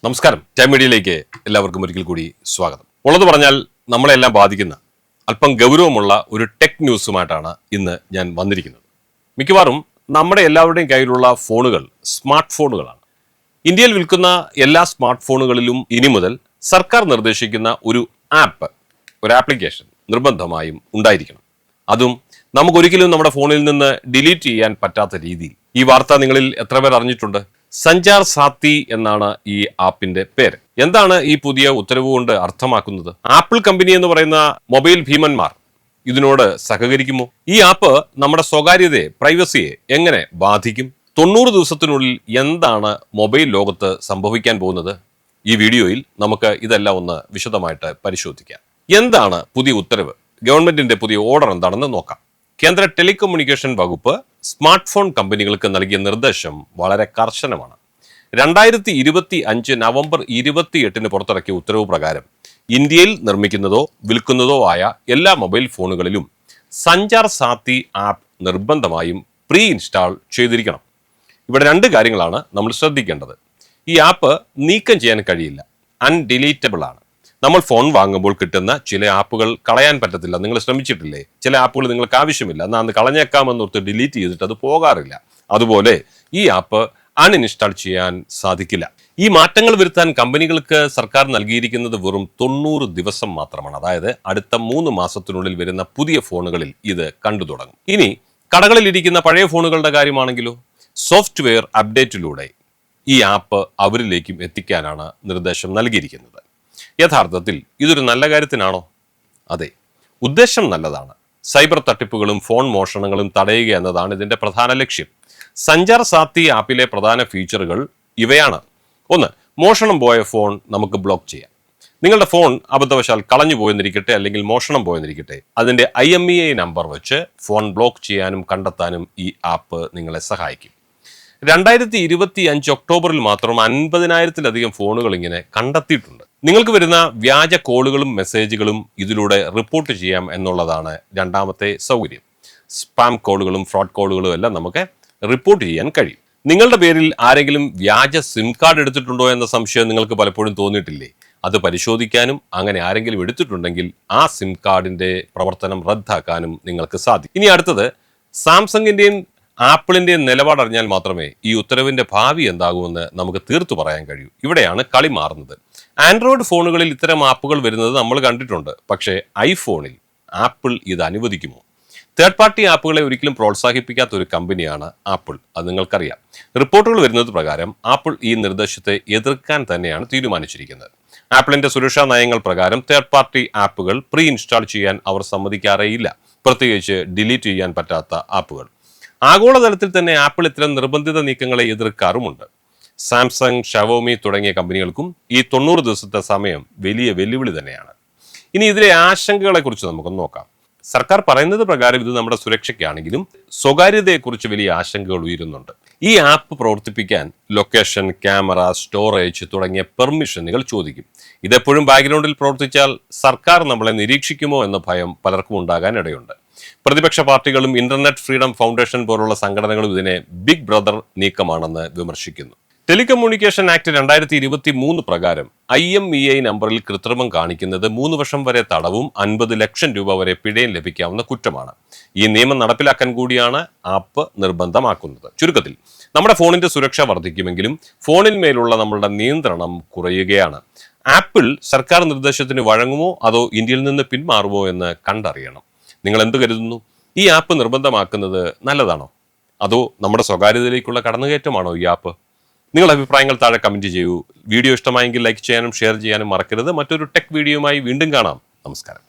നമസ്കാരം. ടൈം മീഡിയയിലേക്ക് എല്ലാവർക്കും ഒരിക്കൽ കൂടി സ്വാഗതം. ഉള്ളത് പറഞ്ഞാൽ നമ്മളെല്ലാം ബാധിക്കുന്ന അല്പം ഗൗരവമുള്ള ഒരു ടെക് ന്യൂസുമായിട്ടാണ് ഇന്ന് ഞാൻ വന്നിരിക്കുന്നത്. മിക്കവാറും നമ്മുടെ എല്ലാവരുടെയും കയ്യിലുള്ള ഫോണുകൾ സ്മാർട്ട് ഫോണുകളാണ്. ഇന്ത്യയിൽ വിൽക്കുന്ന എല്ലാ സ്മാർട്ട് ഫോണുകളിലും ഇനി മുതൽ സർക്കാർ നിർദ്ദേശിക്കുന്ന ഒരു ആപ്ലിക്കേഷൻ നിർബന്ധമായും ഉണ്ടായിരിക്കണം. അതും നമുക്കൊരിക്കലും നമ്മുടെ ഫോണിൽ നിന്ന് ഡിലീറ്റ് ചെയ്യാൻ പറ്റാത്ത രീതിയിൽ. ഈ വാർത്ത നിങ്ങളിൽ എത്ര പേർ അറിഞ്ഞിട്ടുണ്ട്? സഞ്ചാർ സാത്തി എന്നാണ് ഈ ആപ്പിന്റെ പേര്. എന്താണ് ഈ പുതിയ ഉത്തരവ് കൊണ്ട് അർത്ഥമാക്കുന്നത്? ആപ്പിൾ കമ്പനി എന്ന് പറയുന്ന മൊബൈൽ ഭീമന്മാർ ഇതിനോട് സഹകരിക്കുമോ? ഈ ആപ്പ് നമ്മുടെ സ്വകാര്യതയെ, പ്രൈവസിയെ എങ്ങനെ ബാധിക്കും? 90 ദിവസത്തിനുള്ളിൽ എന്താണ് മൊബൈൽ ലോകത്ത് സംഭവിക്കാൻ പോകുന്നത്? ഈ വീഡിയോയിൽ നമുക്ക് ഇതെല്ലാം ഒന്ന് വിശദമായിട്ട് പരിശോധിക്കാം. എന്താണ് പുതിയ ഉത്തരവ്? ഗവൺമെന്റിന്റെ പുതിയ ഓർഡർ എന്താണെന്ന് നോക്കാം. കേന്ദ്ര ടെലികമ്മ്യൂണിക്കേഷൻ വകുപ്പ് സ്മാർട്ട് ഫോൺ കമ്പനികൾക്ക് നൽകിയ നിർദ്ദേശം വളരെ കർശനമാണ്. 2025 നവംബർ 28 പുറത്തിറക്കിയ ഉത്തരവ് പ്രകാരം ഇന്ത്യയിൽ നിർമ്മിക്കുന്നതോ വിൽക്കുന്നതോ ആയ എല്ലാ മൊബൈൽ ഫോണുകളിലും സഞ്ചാർ സാത്തി ആപ്പ് നിർബന്ധമായും പ്രീ ഇൻസ്റ്റാൾ ചെയ്തിരിക്കണം. ഇവിടെ 2 കാര്യങ്ങളാണ് നമ്മൾ ശ്രദ്ധിക്കേണ്ടത്. ഈ ആപ്പ് നീക്കം ചെയ്യാൻ കഴിയില്ല, അൺഡിലീറ്റബിൾ ആണ്. നമ്മൾ ഫോൺ വാങ്ങുമ്പോൾ കിട്ടുന്ന ചില ആപ്പുകൾ കളയാൻ പറ്റത്തില്ല. നിങ്ങൾ ശ്രമിച്ചിട്ടില്ലേ? ചില ആപ്പുകൾ നിങ്ങൾക്ക് ആവശ്യമില്ല, എന്നാൽ അത് കളഞ്ഞേക്കാമെന്നോർത്ത് ഡിലീറ്റ് ചെയ്തിട്ട് അത് പോകാറില്ല. അതുപോലെ ഈ ആപ്പ് അൺഇൻസ്റ്റാൾ ചെയ്യാൻ സാധിക്കില്ല. ഈ മാറ്റങ്ങൾ വരുത്താൻ കമ്പനികൾക്ക് സർക്കാർ നൽകിയിരിക്കുന്നത് വെറും 90 ദിവസം മാത്രമാണ്. അതായത് അടുത്ത 3 മാസത്തിനുള്ളിൽ വരുന്ന പുതിയ ഫോണുകളിൽ ഇത് കണ്ടു തുടങ്ങും. ഇനി കടകളിൽ ഇരിക്കുന്ന പഴയ ഫോണുകളുടെ കാര്യമാണെങ്കിലോ, സോഫ്റ്റ്വെയർ അപ്ഡേറ്റിലൂടെ ഈ ആപ്പ് അവരിലേക്കും എത്തിക്കാനാണ് നിർദ്ദേശം നൽകിയിരിക്കുന്നത്. യഥാർത്ഥത്തിൽ ഇതൊരു നല്ല കാര്യത്തിനാണോ? അതെ, ഉദ്ദേശം നല്ലതാണ്. സൈബർ തട്ടിപ്പുകളും ഫോൺ മോഷണങ്ങളും തടയുക എന്നതാണ് ഇതിന്റെ പ്രധാന ലക്ഷ്യം. സഞ്ചാർ സാത്തി ആപ്പിലെ പ്രധാന ഫീച്ചറുകൾ ഇവയാണ്. 1. മോഷണം പോയ ഫോൺ നമുക്ക് ബ്ലോക്ക് ചെയ്യാം. നിങ്ങളുടെ ഫോൺ അബദ്ധവശാൽ കളഞ്ഞു പോയെന്നിരിക്കട്ടെ, അല്ലെങ്കിൽ മോഷണം പോയെന്നിരിക്കട്ടെ, അതിന്റെ IMEI നമ്പർ വെച്ച് ഫോൺ ബ്ലോക്ക് ചെയ്യാനും കണ്ടെത്താനും ഈ ആപ്പ് നിങ്ങളെ സഹായിക്കും. 2025 ഒക്ടോബറിൽ മാത്രം 50,000-ലധികം ഫോണുകൾ ഇങ്ങനെ കണ്ടെത്തിയിട്ടുണ്ട്. നിങ്ങൾക്ക് വരുന്ന വ്യാജ കോളുകളും മെസ്സേജുകളും ഇതിലൂടെ റിപ്പോർട്ട് ചെയ്യാം എന്നുള്ളതാണ് രണ്ടാമത്തെ സൗകര്യം. സ്പാം കോളുകളും ഫ്രോഡ് കോളുകളും എല്ലാം നമുക്ക് റിപ്പോർട്ട് ചെയ്യാൻ കഴിയും. നിങ്ങളുടെ പേരിൽ ആരെങ്കിലും വ്യാജ സിം കാർഡ് എടുത്തിട്ടുണ്ടോ എന്ന സംശയം നിങ്ങൾക്ക് പലപ്പോഴും തോന്നിയിട്ടില്ലേ? അത് പരിശോധിക്കാനും അങ്ങനെ ആരെങ്കിലും എടുത്തിട്ടുണ്ടെങ്കിൽ ആ സിം കാർഡിന്റെ പ്രവർത്തനം റദ്ദാക്കാനും നിങ്ങൾക്ക് സാധിക്കും. ഇനി അടുത്തത്, സാംസങ്ങിന്റെയും ആപ്പിളിന്റെയും നിലപാടറിഞ്ഞാൽ മാത്രമേ ഈ ഉത്തരവിന്റെ ഭാവി എന്താകുമെന്ന് നമുക്ക് തീർത്തു പറയാൻ കഴിയൂ. ഇവിടെയാണ് കളി മാറുന്നത്. ആൻഡ്രോയിഡ് ഫോണുകളിൽ ഇത്തരം ആപ്പുകൾ വരുന്നത് നമ്മൾ കണ്ടിട്ടുണ്ട്. പക്ഷേ ഐഫോണിൽ ആപ്പിൾ ഇത് അനുവദിക്കുമോ? തേർഡ് പാർട്ടി ആപ്പുകളെ ഒരിക്കലും പ്രോത്സാഹിപ്പിക്കാത്ത ഒരു കമ്പനിയാണ് ആപ്പിൾ, അത് നിങ്ങൾക്കറിയാം. റിപ്പോർട്ടുകൾ വരുന്നത് പ്രകാരം ആപ്പിൾ ഈ നിർദ്ദേശത്തെ എതിർക്കാൻ തന്നെയാണ് തീരുമാനിച്ചിരിക്കുന്നത്. ആപ്പിളിന്റെ സുരക്ഷാ നയങ്ങൾ പ്രകാരം തേർഡ് പാർട്ടി ആപ്പുകൾ പ്രീ ഇൻസ്റ്റാൾ ചെയ്യാൻ അവർ സമ്മതിക്കാറേയില്ല, പ്രത്യേകിച്ച് ഡിലീറ്റ് ചെയ്യാൻ പറ്റാത്ത ആപ്പുകൾ. ആഗോളതലത്തിൽ തന്നെ ആപ്പിൾ ഇത്തരം നിർബന്ധിത നീക്കങ്ങളെ എതിർക്കാറുമുണ്ട്. സാംസങ്, ഷവോമി തുടങ്ങിയ കമ്പനികൾക്കും ഈ 90 ദിവസത്തെ സമയം വലിയ വെല്ലുവിളി തന്നെയാണ്. ഇനി ഇതിലെ ആശങ്കകളെ കുറിച്ച് നമുക്കൊന്ന് നോക്കാം. സർക്കാർ പറയുന്നത് പ്രകാരം ഇത് നമ്മുടെ സുരക്ഷയ്ക്കാണെങ്കിലും സ്വകാര്യതയെക്കുറിച്ച് വലിയ ആശങ്കകൾ ഉയരുന്നുണ്ട്. ഈ ആപ്പ് പ്രവർത്തിപ്പിക്കാൻ ലൊക്കേഷൻ, ക്യാമറ, സ്റ്റോറേജ് തുടങ്ങിയ പെർമിഷനുകൾ ചോദിക്കും. ഇതെപ്പോഴും ബാക്ക്ഗ്രൗണ്ടിൽ പ്രവർത്തിച്ചാൽ സർക്കാർ നമ്മളെ നിരീക്ഷിക്കുമോ എന്ന ഭയം പലർക്കും ഉണ്ടാകാൻ ഇടയുണ്ട്. പ്രതിപക്ഷ പാർട്ടികളും ഇന്റർനെറ്റ് ഫ്രീഡം ഫൗണ്ടേഷൻ പോലുള്ള സംഘടനകളും ഇതിനെ ബിഗ് ബ്രദർ നീക്കമാണെന്ന് വിമർശിക്കുന്നു. ടെലികമ്മ്യൂണിക്കേഷൻ ആക്ട് 2023 പ്രകാരം IMEI നമ്പറിൽ കൃത്രിമം കാണിക്കുന്നത് 3 വർഷം വരെ തടവും 50 ലക്ഷം രൂപ വരെ പിഴയും ലഭിക്കാവുന്ന കുറ്റമാണ്. ഈ നിയമം നടപ്പിലാക്കാൻ കൂടിയാണ് ആപ്പ് നിർബന്ധമാക്കുന്നത്. ചുരുക്കത്തിൽ, നമ്മുടെ ഫോണിന്റെ സുരക്ഷ വർദ്ധിക്കുമെങ്കിലും ഫോണിൽ മേലുള്ള നമ്മളുടെ നിയന്ത്രണം കുറയുകയാണ്. ആപ്പിൾ സർക്കാർ നിർദ്ദേശത്തിന് വഴങ്ങുമോ അതോ ഇന്ത്യയിൽ നിന്ന് പിന്മാറുമോ എന്ന് കണ്ടറിയണം. നിങ്ങൾ എന്ത് കരുതുന്നു? ഈ ആപ്പ് നിർബന്ധമാക്കുന്നത് നല്ലതാണോ അതോ നമ്മുടെ സ്വകാര്യതയിലേക്കുള്ള കടന്നുകയറ്റമാണോ ഈ ആപ്പ്? നിങ്ങളുടെ അഭിപ്രായങ്ങൾ താഴെ കമന്റ് ചെയ്യൂ. വീഡിയോ ഇഷ്ടമായെങ്കിൽ ലൈക്ക് ചെയ്യാനും ഷെയർ ചെയ്യാനും മറക്കരുത്. മറ്റൊരു ടെക് വീഡിയോയുമായി വീണ്ടും കാണാം. നമസ്കാരം.